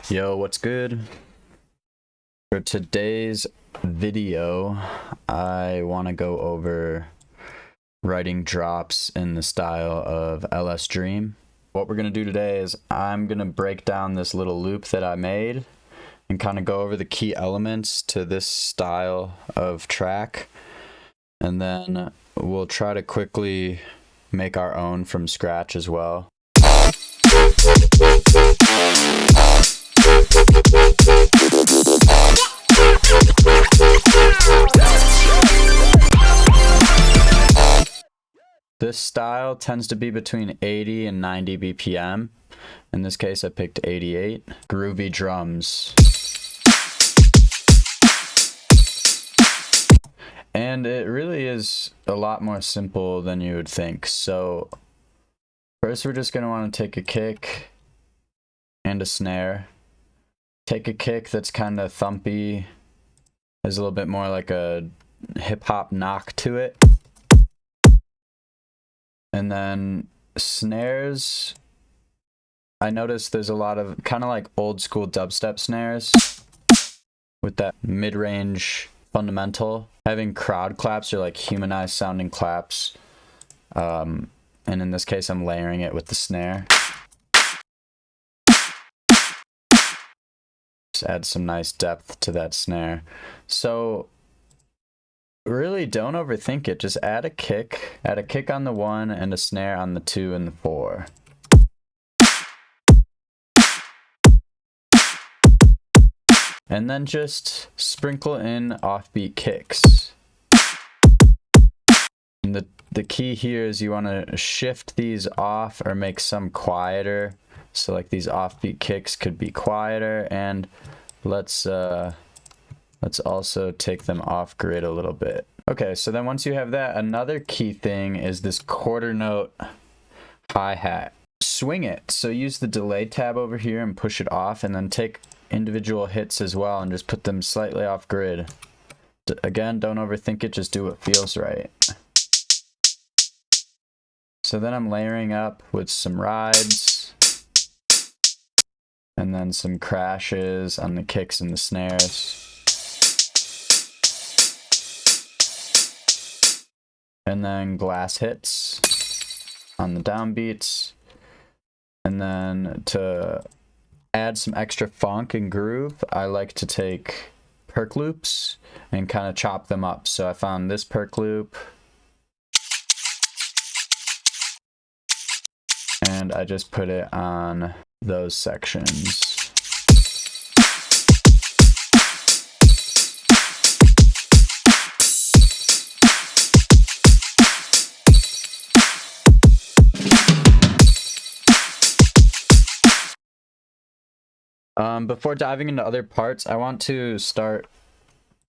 Yo, what's good? For today's video, I want to go over writing drops in the style of LSDream. What we're going to do today is I'm going to break down this little loop that I made and kind of go over the key elements to this style of track. And then we'll try to quickly make our own from scratch as well. This style tends to be between 80 and 90 BPM. In this case, I picked 88. Groovy drums. And it really is a lot more simple than you would think. So first, we're just going to want to take a kick and a snare. Take a kick that's kind of thumpy. There's a little bit more like a hip-hop knock to it. And then snares, I noticed there's a lot of kind of like old school dubstep snares with that mid-range fundamental. Having crowd claps or like humanized sounding claps. And in this case, I'm layering it with the snare. Just add some nice depth to that snare. So really don't overthink it. Just add a kick on the 1 and a snare on the 2 and the 4. And then just sprinkle in offbeat kicks. And the key here is you want to shift these off or make some quieter. So like these offbeat kicks could be quieter, and let's also take them off grid a little bit. Okay, so then once you have that, another key thing is this quarter note hi-hat. Swing it. So use the delay tab over here and push it off, and then take individual hits as well and just put them slightly off grid. Again, don't overthink it, just do what feels right. So then I'm layering up with some rides and then some crashes on the kicks and the snares. And then glass hits on the downbeats. And then to add some extra funk and groove, I like to take perk loops and kind of chop them up. So I found this perk loop, and I just put it on those sections. Before diving into other parts, I want to start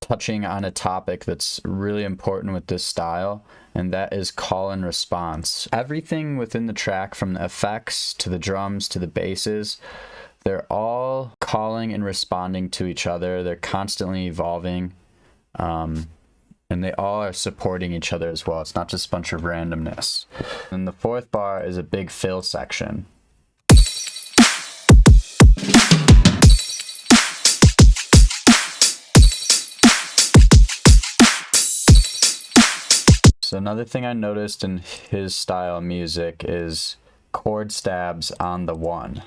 touching on a topic that's really important with this style, and that is call and response. Everything within the track, from the effects to the drums to the basses, they're all calling and responding to each other. They're constantly evolving, and they all are supporting each other as well. It's not just a bunch of randomness. And the fourth bar is a big fill section. So another thing I noticed in his style of music is chord stabs on the 1.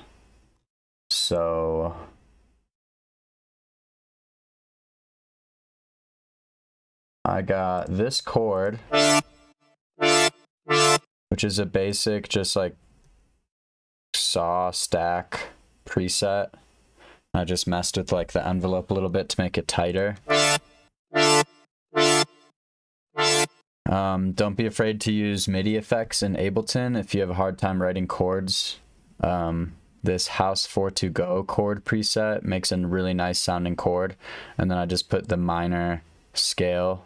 So I got this chord, which is a basic just like saw stack preset. I just messed with like the envelope a little bit to make it tighter. Don't be afraid to use MIDI effects in Ableton if you have a hard time writing chords. This House 4 to Go chord preset makes a really nice sounding chord, and then I just put the minor scale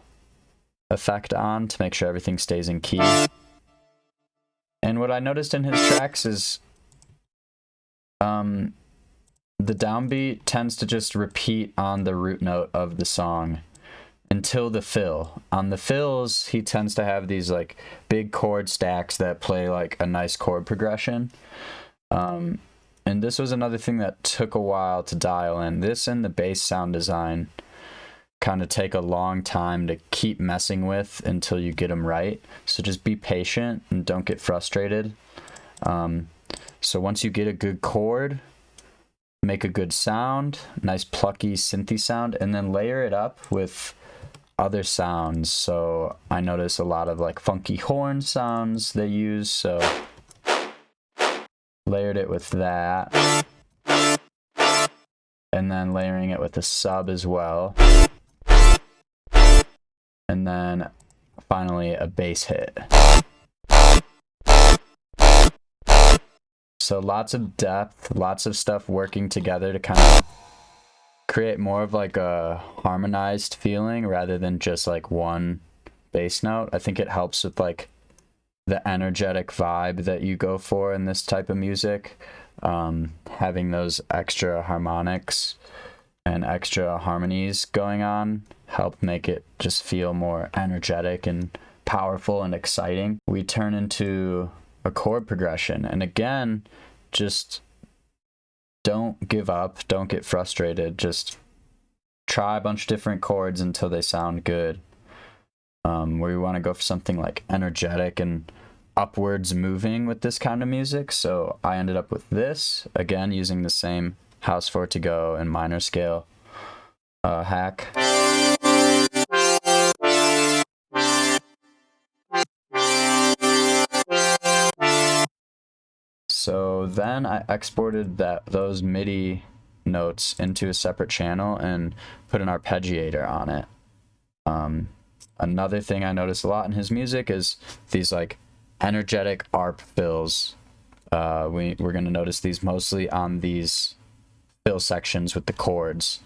effect on to make sure everything stays in key. And what I noticed in his tracks is the downbeat tends to just repeat on the root note of the song until the fill. On the fills, he tends to have these like big chord stacks that play like a nice chord progression. And this was another thing that took a while to dial in. This and the bass sound design kind of take a long time to keep messing with until you get them right. So just be patient and don't get frustrated. So once you get a good chord, make a good sound, nice plucky synthy sound, and then layer it up with other sounds. So I notice a lot of like funky horn sounds they use, so layered it with that, and then layering it with a sub as well, and then finally a bass hit. So lots of depth, lots of stuff working together to kind of create more of like a harmonized feeling rather than just like one bass note. I think it helps with like the energetic vibe that you go for in this type of music. Having those extra harmonics and extra harmonies going on help make it just feel more energetic and powerful and exciting. We turn into a chord progression, and again, just don't give up, don't get frustrated, just try a bunch of different chords until they sound good. Where you want to go for something like energetic and upwards moving with this kind of music, so I ended up with this, again using the same house 4 to go and minor scale hack. So then I exported those MIDI notes into a separate channel and put an arpeggiator on it. Another thing I notice a lot in his music is these like energetic arp fills. We're going to notice these mostly on these fill sections with the chords.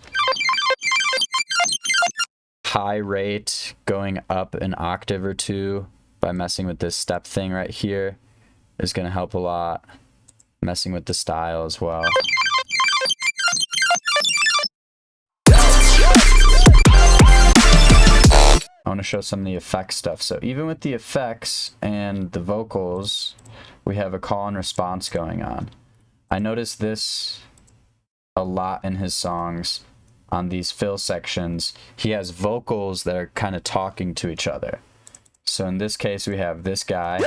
High rate going up an octave or two by messing with this step thing right here is going to help a lot. Messing with the style as well. I want to show some of the effects stuff. So even with the effects and the vocals, we have a call and response going on. I noticed this a lot in his songs. On these fill sections, he has vocals that are kind of talking to each other. So in this case, we have this guy,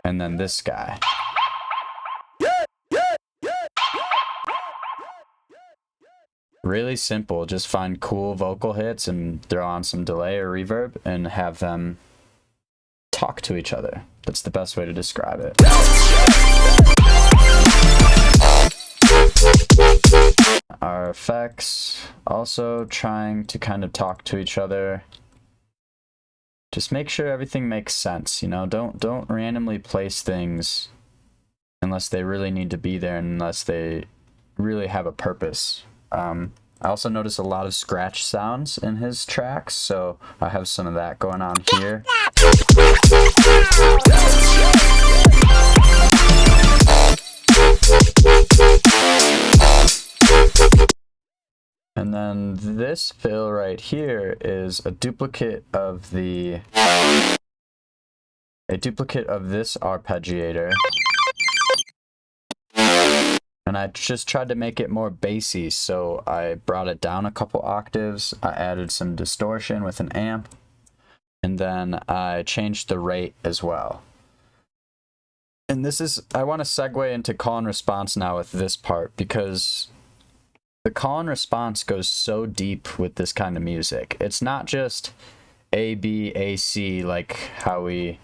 and then this guy. Really simple, just find cool vocal hits and throw on some delay or reverb and have them talk to each other. That's the best way to describe it. Our effects also trying to kind of talk to each other. Just make sure everything makes sense, you know, don't randomly place things unless they really need to be there and unless they really have a purpose. I also notice a lot of scratch sounds in his tracks, so I have some of that going on here. And then this fill right here is a duplicate of this arpeggiator. And I just tried to make it more bassy, so I brought it down a couple octaves, I added some distortion with an amp, and then I changed the rate as well. And I want to segue into call and response now with this part, because the call and response goes so deep with this kind of music. It's not just A, B, A, C, like how we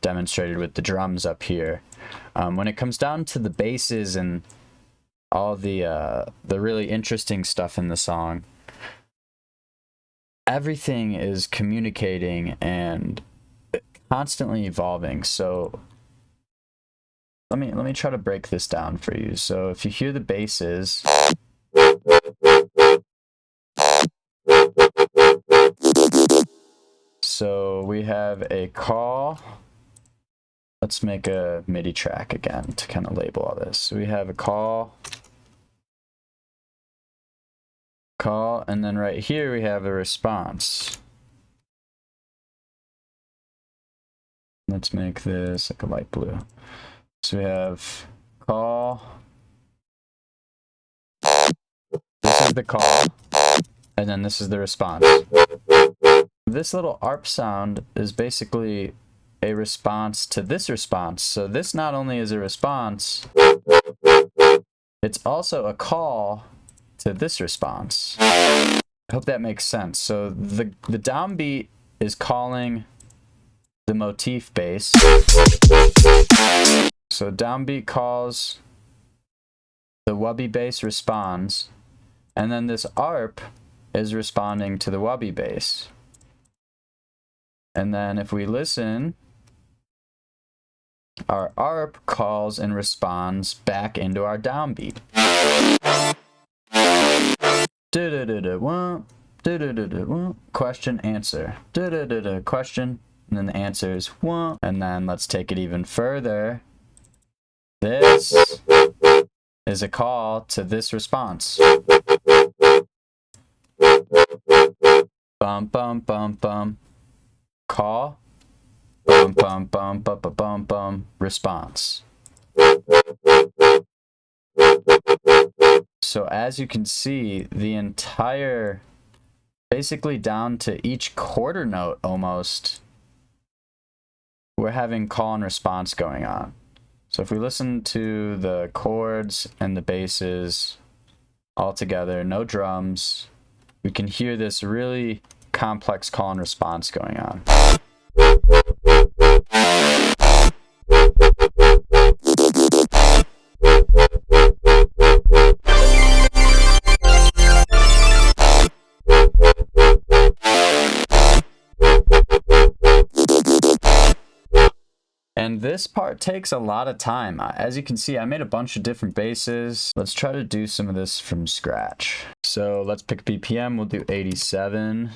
demonstrated with the drums up here. When it comes down to the basses and all the really interesting stuff in the song, everything is communicating and constantly evolving. So let me try to break this down for you. So if you hear the basses, so we have a call. Let's make a MIDI track again to kind of label all this. So we have a call, and then right here we have a response. Let's make this like a light blue. So we have call. This is the call, and then this is the response. This little ARP sound is basically a response to this response. So this not only is a response, it's also a call to this response. I hope that makes sense. So the downbeat is calling the motif bass. So downbeat calls, the wubby bass responds, and then this ARP is responding to the wubby bass. And then if we listen, our ARP calls and responds back into our downbeat. Question, answer. Question, and then the answer is wah. And then let's take it even further. This is a call to this response. Bum bum bum bum. Call. Bum bum bum bum bum bum bum. Response. So as you can see, the entire, basically down to each quarter note almost, we're having call and response going on. So if we listen to the chords and the basses all together, no drums, we can hear this really complex call and response going on. And this part takes a lot of time. As you can see, I made a bunch of different basses. Let's try to do some of this from scratch. So let's pick BPM, we'll do 87.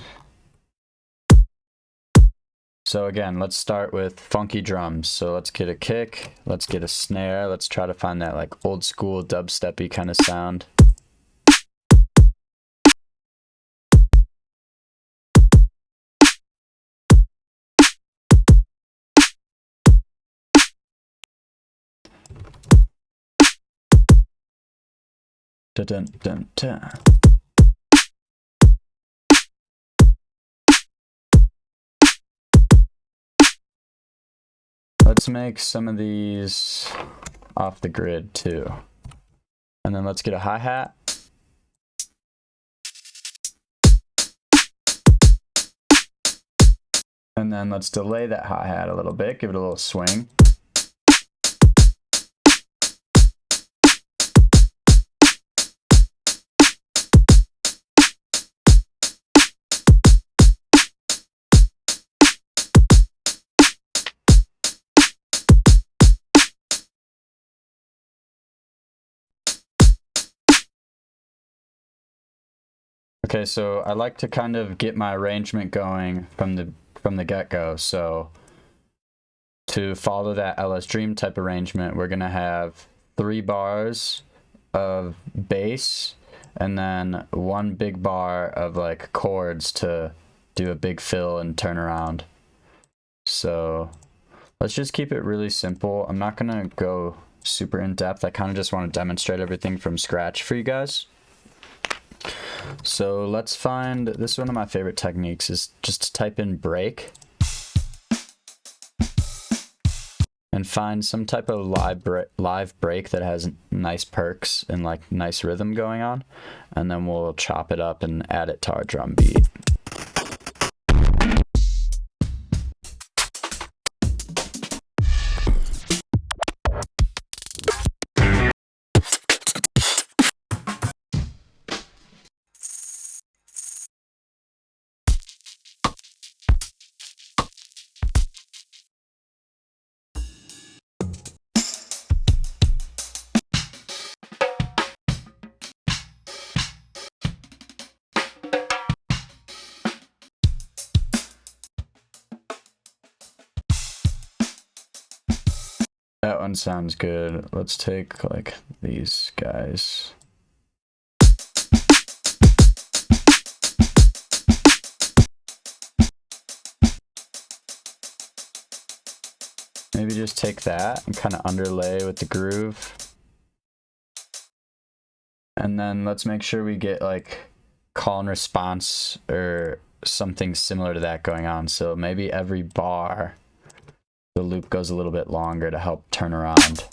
So again, let's start with funky drums. So let's get a kick, let's get a snare, let's try to find that like old school dubstep-y kind of sound. Dun, dun, dun, dun. Let's make some of these off the grid too. And then let's get a hi-hat. And then let's delay that hi-hat a little bit, give it a little swing. Okay, so I like to kind of get my arrangement going from the get-go. So to follow that LSDream type arrangement, we're gonna have 3 bars of bass and then 1 big bar of like chords to do a big fill and turn around. So let's just keep it really simple. I'm not gonna go super in depth. I kind of just want to demonstrate everything from scratch for you guys. So let's find, this is one of my favorite techniques, is just to type in break and find some type of live break that has nice perks and like nice rhythm going on, and then we'll chop it up and add it to our drum beat. That one sounds good. Let's take like these guys. Maybe just take that and kind of underlay with the groove. And then let's make sure we get like call and response or something similar to that going on. So maybe every bar, the loop goes a little bit longer to help turn around.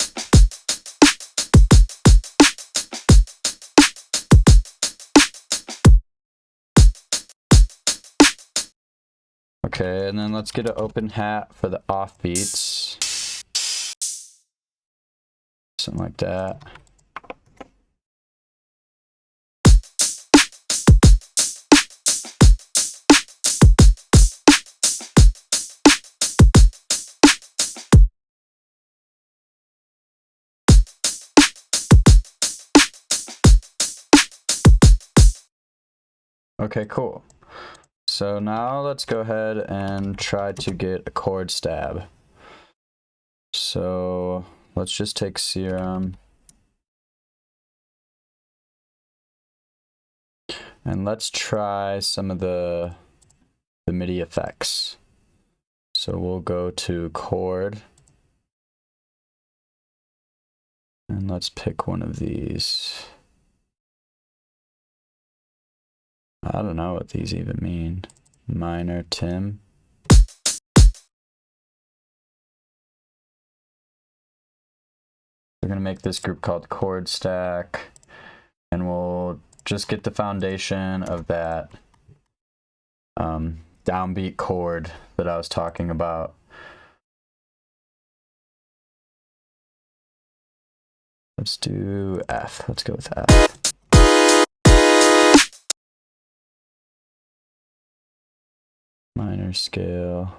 Okay, and then let's get an open hat for the offbeats. Something like that. Okay, cool. So now let's go ahead and try to get a chord stab. So let's just take Serum. And let's try some of the MIDI effects. So we'll go to Chord. And let's pick one of these. I don't know what these even mean. Minor Tim. We're gonna make this group called Chord Stack, and we'll just get the foundation of that downbeat chord that I was talking about. Let's do F. Let's go with F. Minor scale.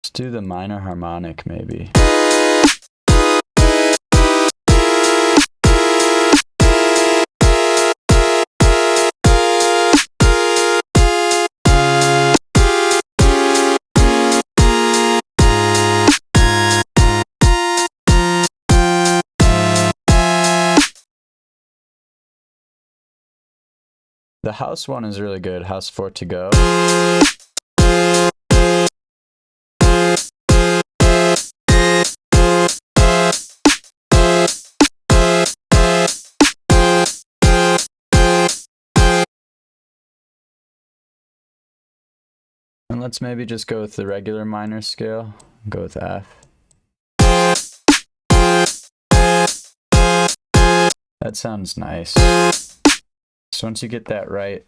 Let's do the minor harmonic maybe. The house one is really good, house 4 to go. And let's maybe just go with the regular minor scale, go with F. That sounds nice. So once you get that right,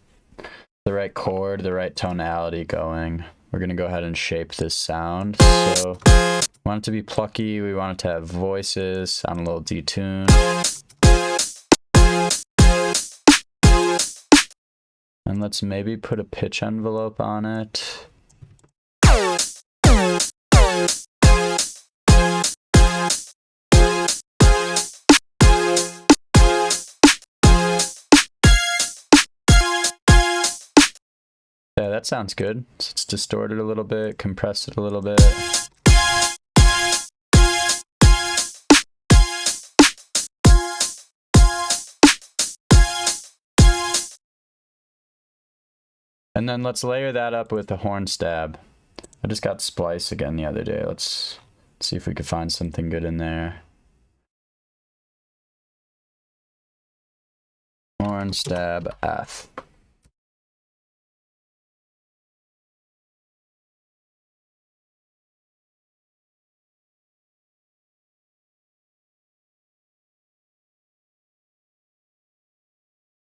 the right chord, the right tonality going, we're gonna go ahead and shape this sound. So we want it to be plucky, we want it to have voices, sound a little detuned. And let's maybe put a pitch envelope on it. Yeah, that sounds good. So let's distort it a little bit, compress it a little bit. And then let's layer that up with a horn stab. I just got Splice again the other day. Let's see if we could find something good in there. Horn stab F.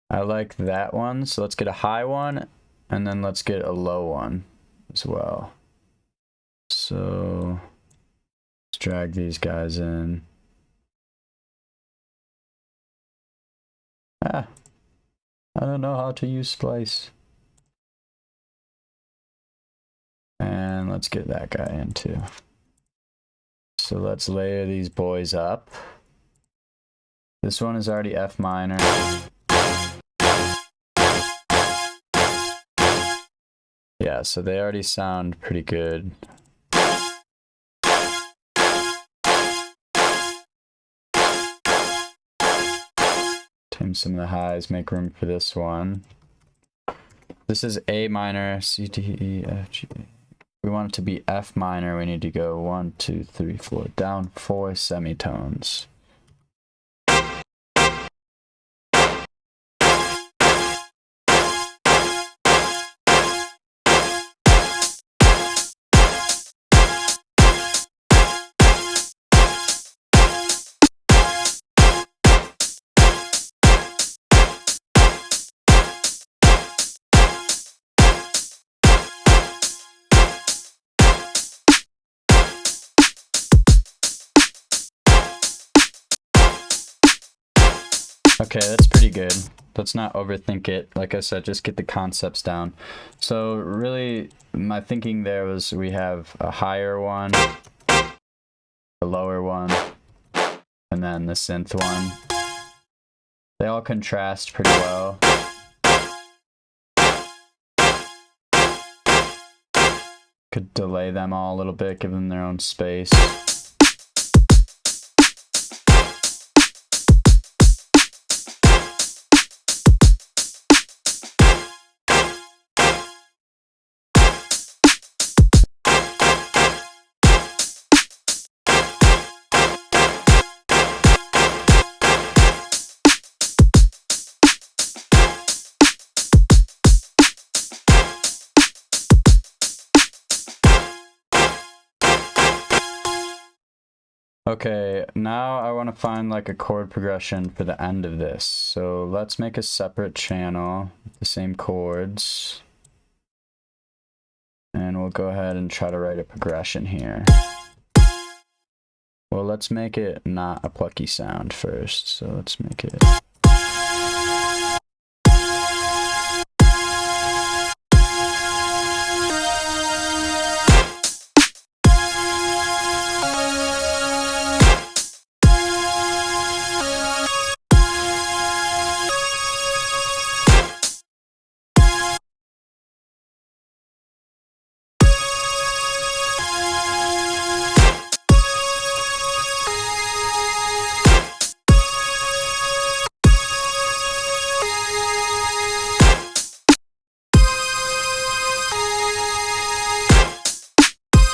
I like that one, so let's get a high one, and then let's get a low one as well. So let's drag these guys in. I don't know how to use Splice. And let's get that guy in too. So let's layer these boys up. This one is already F minor. Yeah, so they already sound pretty good. Tame some of the highs, make room for this one. This is A minor, C, D, E, F, G. We want it to be F minor. We need to go 1, 2, 3, 4, down 4 semitones. Okay, that's pretty good. Let's not overthink it. Like I said, just get the concepts down. So really, my thinking there was we have a higher one, a lower one, and then the synth one. They all contrast pretty well. Could delay them all a little bit, give them their own space. Okay, now I want to find like a chord progression for the end of this. So let's make a separate channel with the same chords. And we'll go ahead and try to write a progression here. Well, let's make it not a plucky sound first. So let's make it...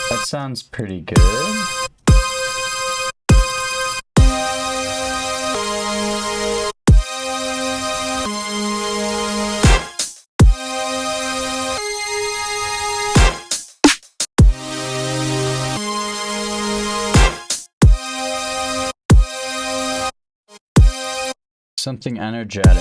That sounds pretty good. Something energetic.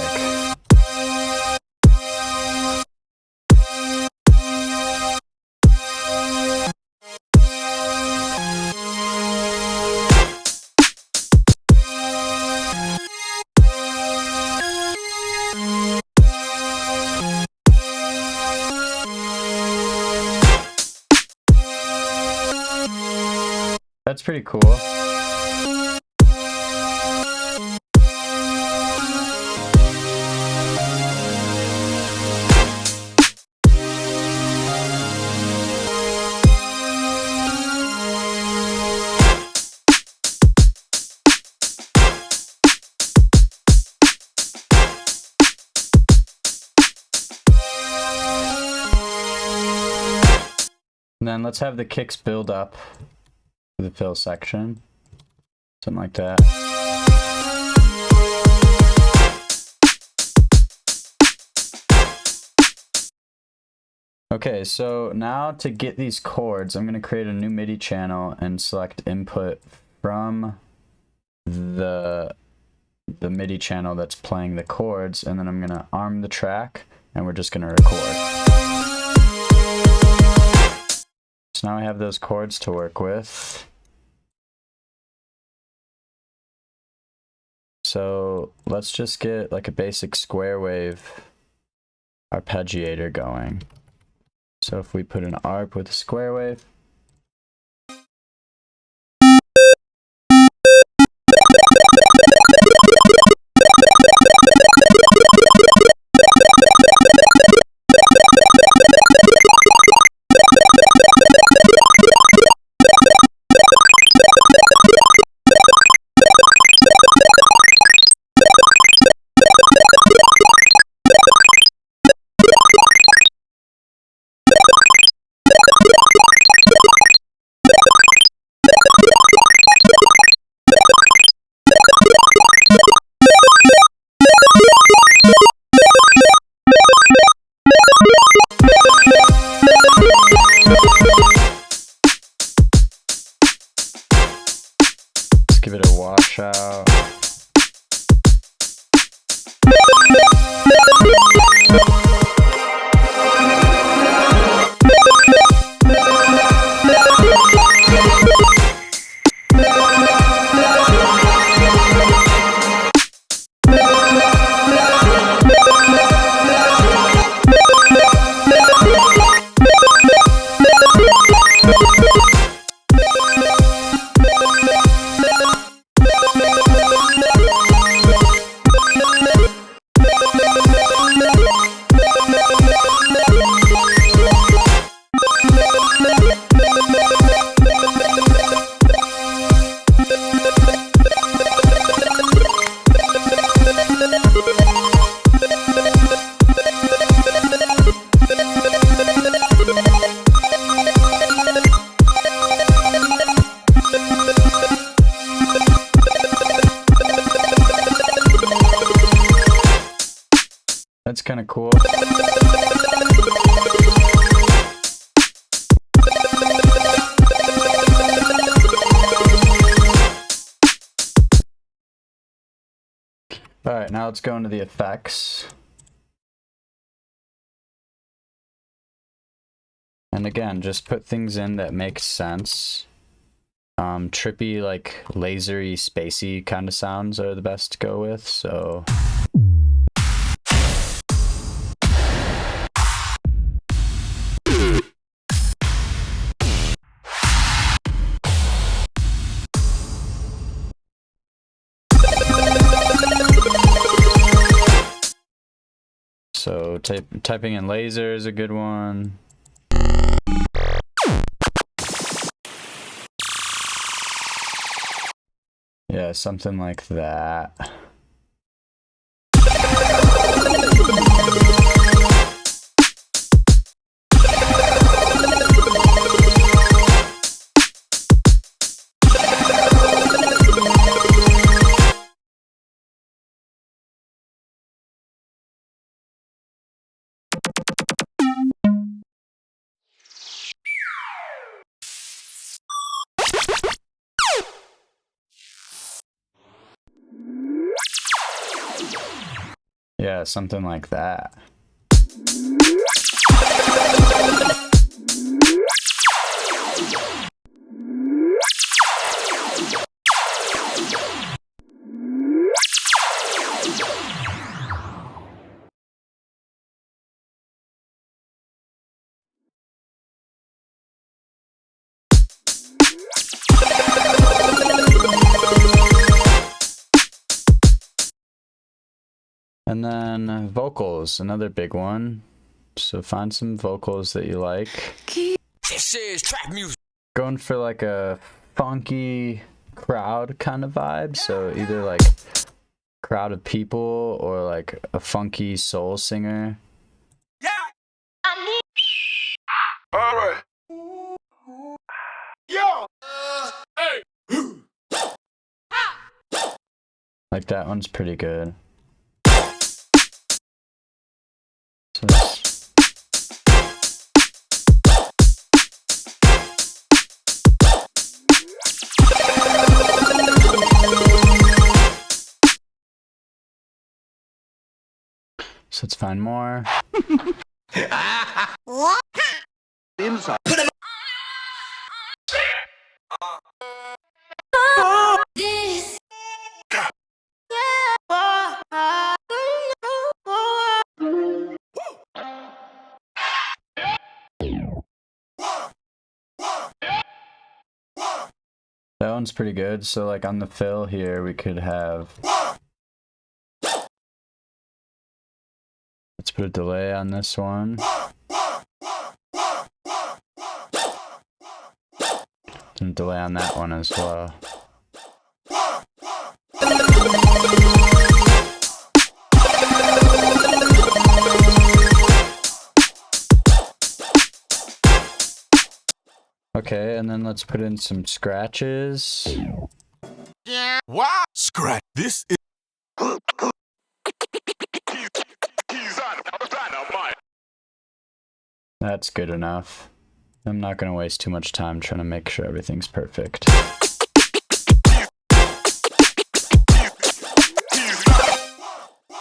That's pretty cool. And then let's have the kicks build up to the fill section. Something like that. Okay, so now to get these chords, I'm going to create a new MIDI channel and select input from the MIDI channel that's playing the chords, and then I'm going to arm the track and we're just going to record. So now I have those chords to work with. So let's just get like a basic square wave arpeggiator going. So if we put an arp with a square wave, give it a washout. kind of cool. All right, now let's go into the effects. And again, just put things in that make sense. Trippy, like lasery, spacey kind of sounds are the best to go with, so. So typing in laser is a good one. Yeah, something like that. Yeah, something like that. And then vocals, another big one. So find some vocals that you like. This is trap music. Going for like a funky crowd kind of vibe. So either like crowd of people or like a funky soul singer. Yeah. All right. Yo. Hey. Like that one's pretty good. So let's find more. Inside. That one's pretty good. So like on the fill here, we could have. Let's put a delay on this one. And delay on that one as well. Okay, and then let's put in some scratches. Yeah. Wow. Scratch. This is. That's good enough. I'm not going to waste too much time trying to make sure everything's perfect.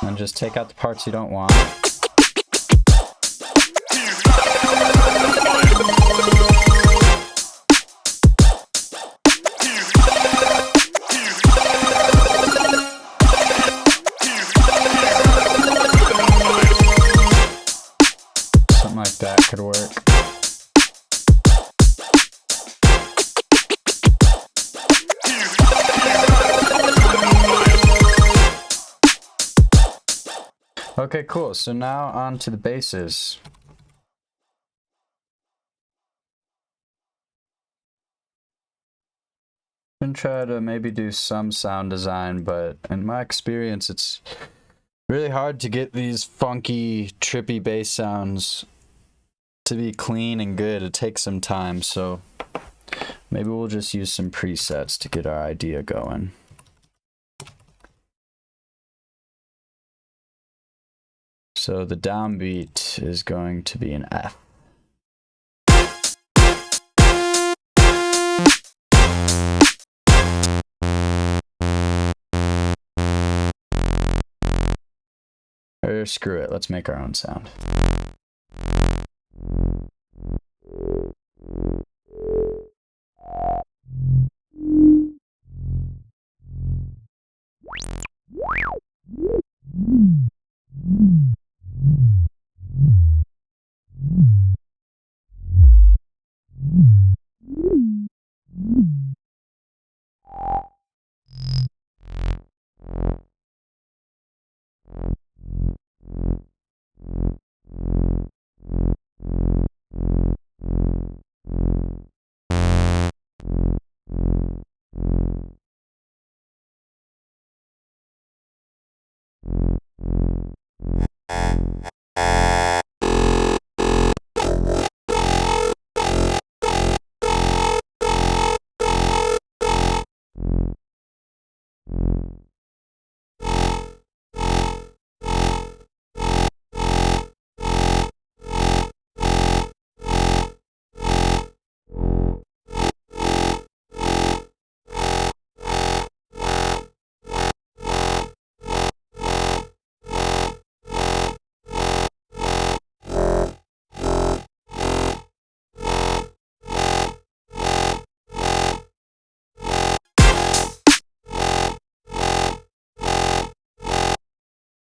And just take out the parts you don't want. Something like that could work. Okay, cool. So now on to the basses. I'm gonna try to maybe do some sound design, but in my experience, it's really hard to get these funky, trippy bass sounds to be clean and good. It takes some time, so maybe we'll just use some presets to get our idea going. So the downbeat is going to be an F. Or screw it, let's make our own sound.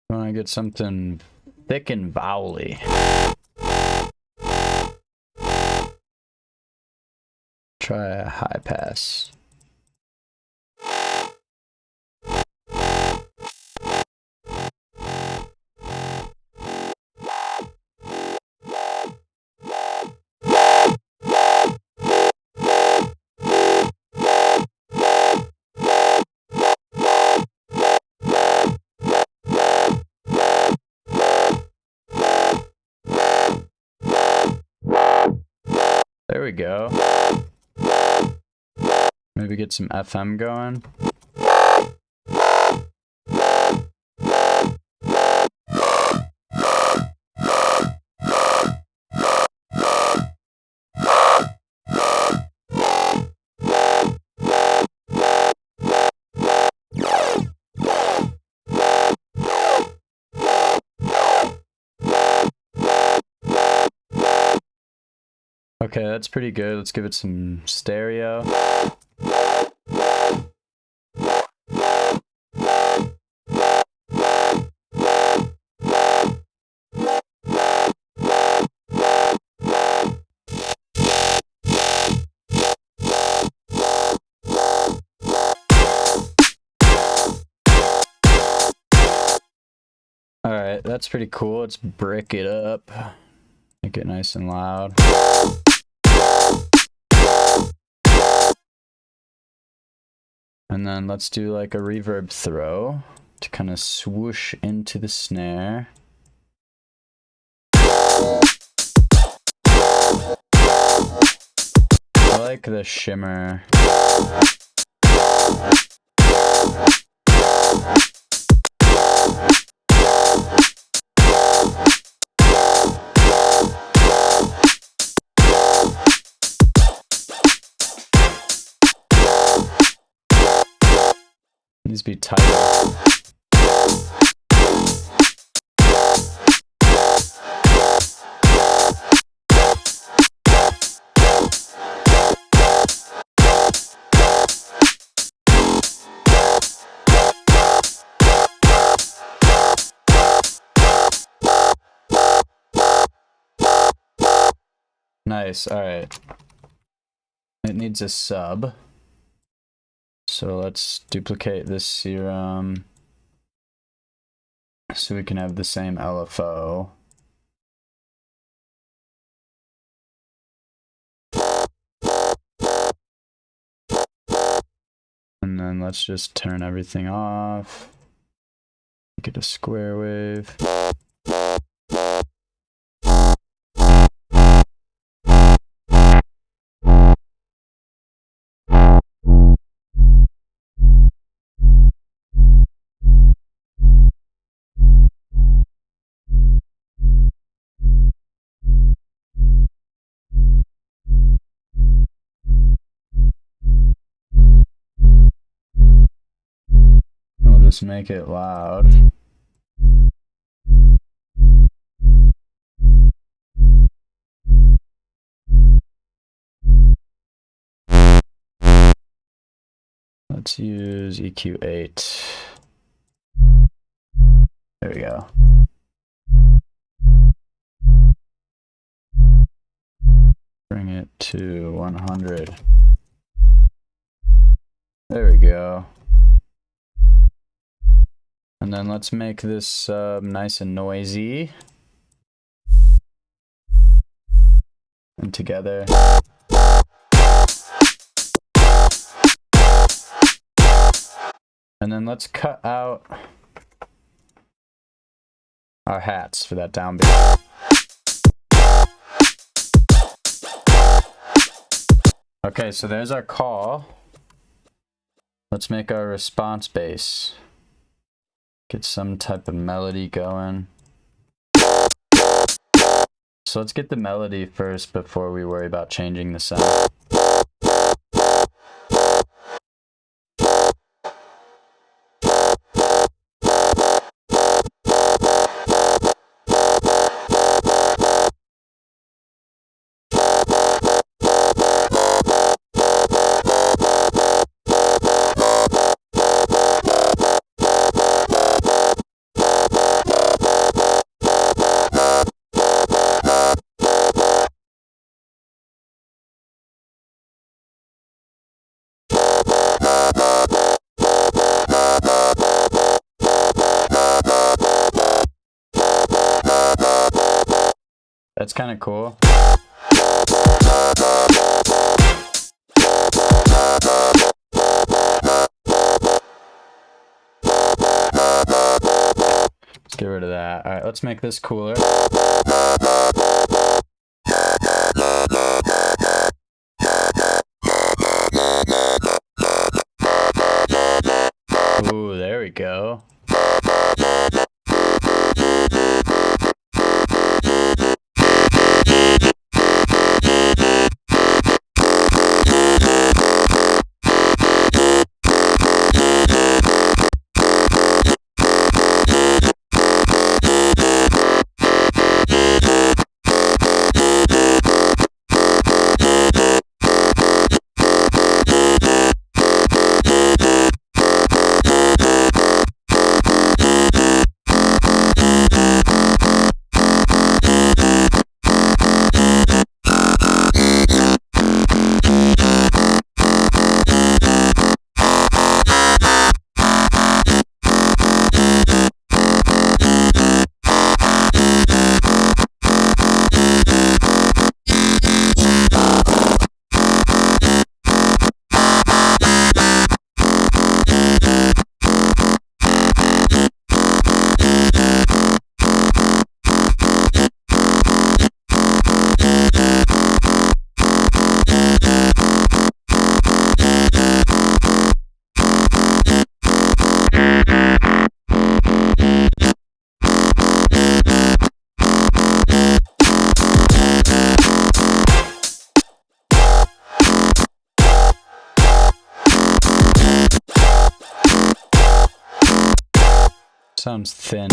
I want to get something thick and vowely. Try a high pass. There we go. Maybe get some FM going. Okay, that's pretty good. Let's give it some stereo. Alright, that's pretty cool. Let's brick it up. Make it nice and loud. And then let's do like a reverb throw to kind of swoosh into the snare. I like the shimmer. Needs to be tighter. Nice, alright. It needs a sub. So let's duplicate this serum so we can have the same LFO. And then let's just turn everything off. Make it a square wave. just make it loud. Let's use EQ8. There we go. Bring it to 100. There we go. And then let's make this nice and noisy. And together. And then let's cut out our hats for that downbeat. Okay, so there's our call. Let's make our response bass. Get some type of melody going. So let's get the melody first before we worry about changing the sound. That's kind of cool. Let's get rid of that. All right, let's make this cooler. Ooh, there we go. Sounds thin.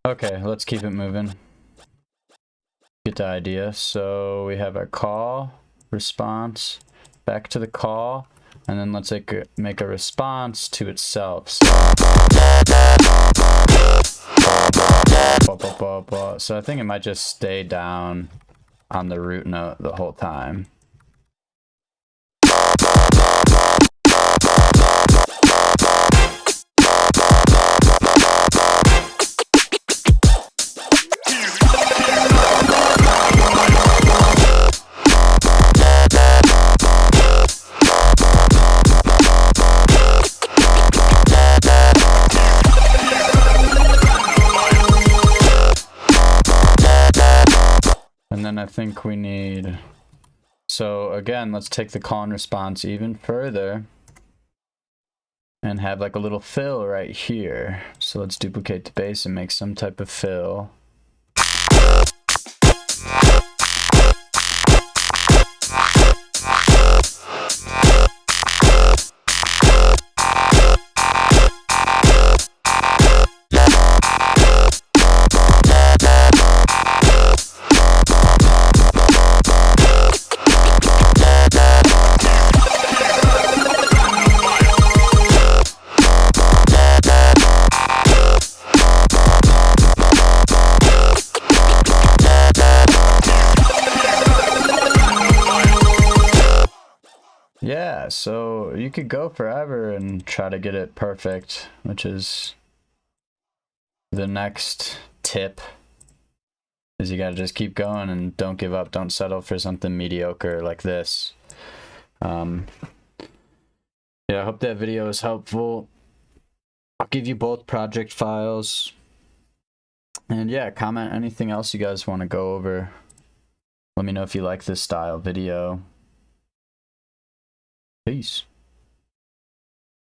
Okay, let's keep it moving. Get the idea. So we have our call, response, back to the call, and then let's make a response to itself. So, so I think it might just stay down on the root note the whole time. And then I think we need, so again, let's take the call and response even further and have like a little fill right here. So let's duplicate the bass and make some type of fill. Yeah, so you could go forever and try to get it perfect, which is the next tip, is you gotta just keep going and don't give up. Don't settle for something mediocre like this. Yeah, I hope that video was helpful. I'll give you both project files. And yeah, comment anything else you guys want to go over. Let me know if you like this style video. Peace.